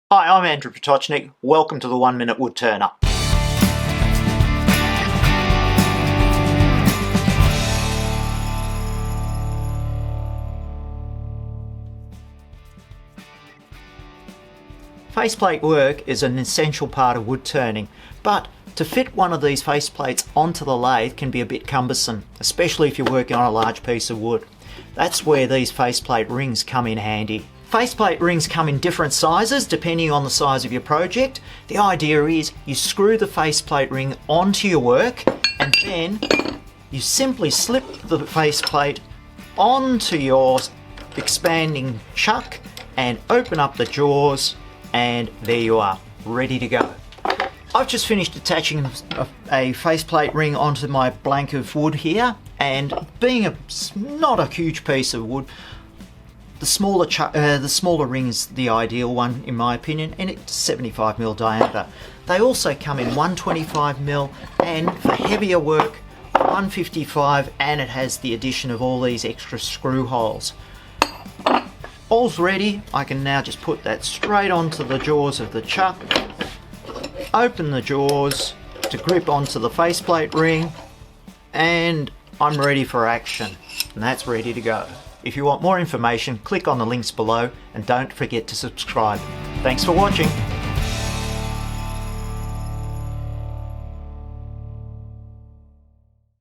Hi, I'm Andrew Potocznik. Welcome to the 1 Minute Woodturner. Faceplate work is an essential part of wood turning, but to fit one of these faceplates onto the lathe can be a bit cumbersome, especially if you're working on a large piece of wood. That's where these faceplate rings come in handy. Faceplate rings come in different sizes depending on the size of your project. The idea is you screw the faceplate ring onto your work and then you simply slip the faceplate onto your expanding chuck and open up the jaws, and there you are, ready to go. I've just finished attaching a faceplate ring onto my blank of wood here, and being not a huge piece of wood, the smaller ring is the ideal one in my opinion, and it's 75mm diameter. They also come in 125mm and for heavier work 155, and it has the addition of all these extra screw holes. All's ready. I can now just put that straight onto the jaws of the chuck, open the jaws to grip onto the faceplate ring, and I'm ready for action, and that's ready to go. If you want more information, click on the links below and don't forget to subscribe. Thanks for watching.